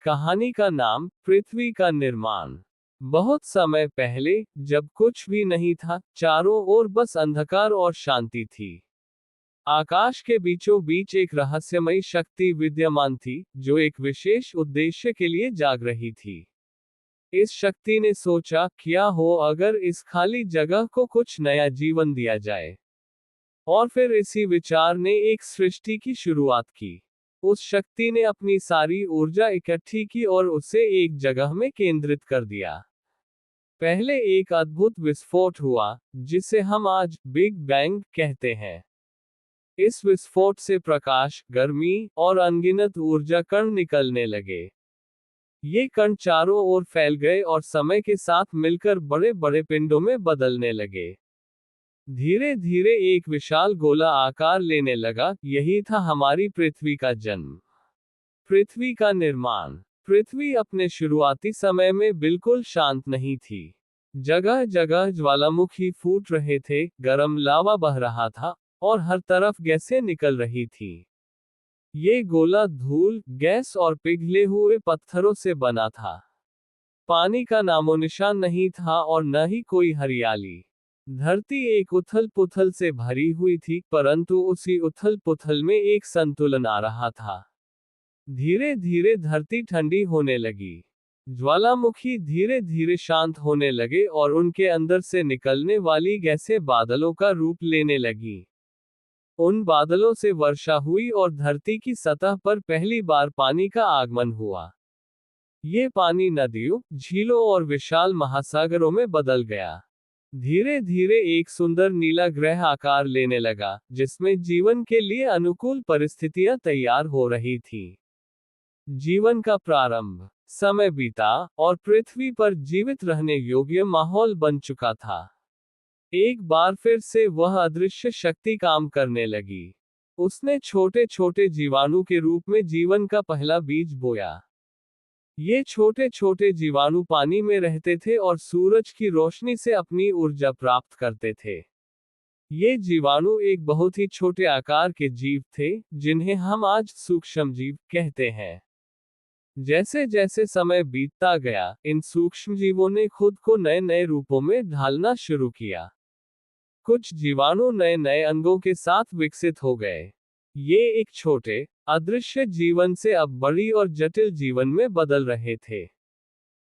कहानी का नाम पृथ्वी का निर्माण। बहुत समय पहले, जब कुछ भी नहीं था, चारों ओर बस अंधकार और शांति थी। आकाश के बीचों बीच एक रहस्यमयी शक्ति विद्यमान थी, जो एक विशेष उद्देश्य के लिए जाग रही थी। इस शक्ति ने सोचा, क्या हो अगर इस खाली जगह को कुछ नया जीवन दिया जाए। और फिर इसी विचार ने एक सृष्टि की शुरुआत की। उस शक्ति ने अपनी सारी ऊर्जा इकट्ठी की और उसे एक जगह में केंद्रित कर दिया। पहले एक अद्भुत विस्फोट हुआ, जिसे हम आज बिग बैंग कहते हैं। इस विस्फोट से प्रकाश, गर्मी और अनगिनत ऊर्जा कण निकलने लगे। ये कण चारों ओर फैल गए और समय के साथ मिलकर बड़े बड़े पिंडों में बदलने लगे। धीरे धीरे एक विशाल गोला आकार लेने लगा। यही था हमारी पृथ्वी का जन्म। पृथ्वी का निर्माण। पृथ्वी अपने शुरुआती समय में बिल्कुल शांत नहीं थी। जगह जगह ज्वालामुखी फूट रहे थे, गर्म लावा बह रहा था, और हर तरफ गैसें निकल रही थी। ये गोला धूल, गैस और पिघले हुए पत्थरों से बना था। पानी का नामोनिशान नहीं था और न ही कोई हरियाली। धरती एक उथल पुथल से भरी हुई थी, परंतु उसी उथल पुथल में एक संतुलन आ रहा था। धीरे धीरे धरती ठंडी होने लगी। ज्वालामुखी धीरे धीरे शांत होने लगे और उनके अंदर से निकलने वाली गैसें बादलों का रूप लेने लगी। उन बादलों से वर्षा हुई और धरती की सतह पर पहली बार पानी का आगमन हुआ। ये पानी नदियों, झीलों और विशाल महासागरों में बदल गया। धीरे धीरे एक सुंदर नीला ग्रह आकार लेने लगा, जिसमें जीवन के लिए अनुकूल परिस्थितियां तैयार हो रही थीं। जीवन का प्रारंभ। समय बीता और पृथ्वी पर जीवित रहने योग्य माहौल बन चुका था। एक बार फिर से वह अदृश्य शक्ति काम करने लगी। उसने छोटे छोटे जीवाणु के रूप में जीवन का पहला बीज बोया। ये छोटे छोटे जीवाणु पानी में रहते थे और सूरज की रोशनी से अपनी ऊर्जा प्राप्त करते थे। ये जीवाणु एक बहुत ही छोटे आकार के जीव थे, जिन्हें हम आज सूक्ष्मजीव कहते हैं। जैसे जैसे समय बीतता गया, इन सूक्ष्मजीवों ने खुद को नए नए रूपों में ढालना शुरू किया। कुछ जीवाणु नए नए अंगों के साथ विकसित हो गए। ये एक छोटे, अदृश्य जीवन से अब बड़ी और जटिल जीवन में बदल रहे थे।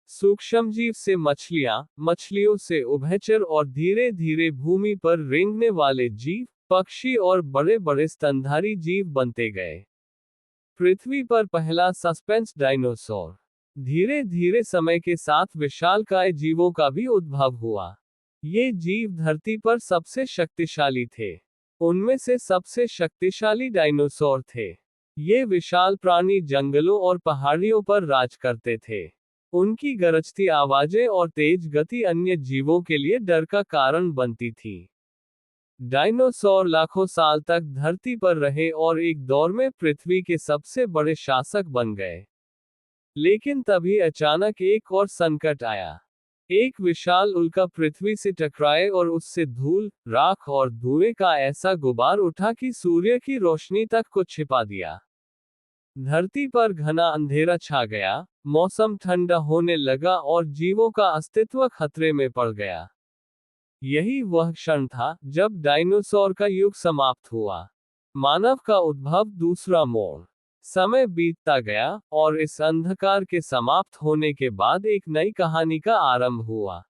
सूक्ष्मजीव से मछलियां, मछलियों से उभयचर और धीरे धीरे भूमि पर रेंगने वाले जीव, पक्षी और बड़े बड़े स्तनधारी जीव बनते गए। पृथ्वी पर पहला सस्पेंस डायनासोर। धीरे धीरे समय के साथ विशालकाय जीवों का भी उद्भव हुआ। ये जीव धरती पर सबसे शक्तिशाली थे। उनमें से सबसे शक्तिशाली डायनासोर थे। ये विशाल प्राणी जंगलों और पहाड़ियों पर राज करते थे। उनकी गरजती आवाजें और तेज गति अन्य जीवों के लिए डर का कारण बनती थी। डायनासोर लाखों साल तक धरती पर रहे और एक दौर में पृथ्वी के सबसे बड़े शासक बन गए। लेकिन तभी अचानक एक और संकट आया। एक विशाल उल्का पृथ्वी से टकराए और उससे धूल, राख और धुएं का ऐसा गुबार उठा कि सूर्य की रोशनी तक को छिपा दिया। धरती पर घना अंधेरा छा गया, मौसम ठंडा होने लगा और जीवों का अस्तित्व खतरे में पड़ गया। यही वह क्षण था जब डायनासोर का युग समाप्त हुआ। मानव का उद्भव, दूसरा मोड़। समय बीतता गया और इस अंधकार के समाप्त होने के बाद एक नई कहानी का आरंभ हुआ।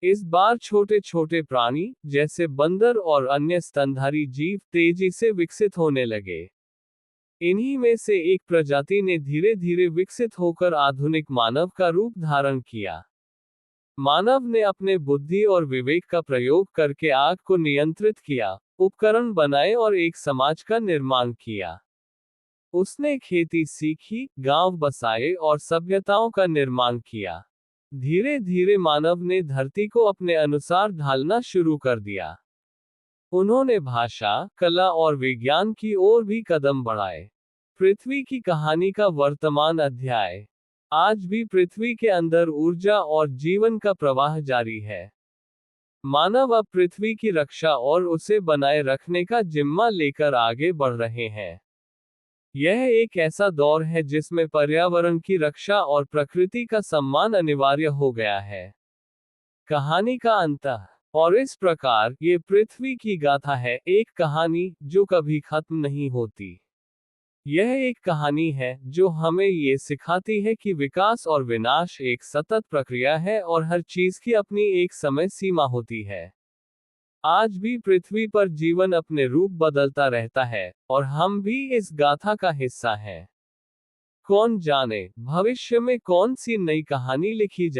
इस बार छोटे छोटे प्राणी, जैसे बंदर और अन्य स्तनधारी जीव, तेजी से विकसित होने लगे। इन्हीं में से एक प्रजाति ने धीरे धीरे विकसित होकर आधुनिक मानव का रूप धारण किया। मानव ने अपने बुद्धि और विवेक का प्रयोग करके आग को नियंत्रित किया, उपकरण बनाए और एक समाज का निर्माण किया। उसने खेती सीखी, गांव बसाए और सभ्यताओं का निर्माण किया। धीरे धीरे मानव ने धरती को अपने अनुसार ढालना शुरू कर दिया। उन्होंने भाषा, कला और विज्ञान की ओर भी कदम बढ़ाए। पृथ्वी की कहानी का वर्तमान अध्याय। आज भी पृथ्वी के अंदर ऊर्जा और जीवन का प्रवाह जारी है। मानव अब पृथ्वी की रक्षा और उसे बनाए रखने का जिम्मा लेकर आगे बढ़ रहे हैं। यह एक ऐसा दौर है जिसमें पर्यावरण की रक्षा और प्रकृति का सम्मान अनिवार्य हो गया है। कहानी का अंत। और इस प्रकार, ये पृथ्वी की गाथा है, एक कहानी जो कभी खत्म नहीं होती। यह एक कहानी है जो हमें ये सिखाती है कि विकास और विनाश एक सतत प्रक्रिया है और हर चीज की अपनी एक समय सीमा होती है। आज भी पृथ्वी पर जीवन अपने रूप बदलता रहता है, और हम भी इस गाथा का हिस्सा हैं। कौन जाने, भविष्य में कौन सी नई कहानी लिखी जाए।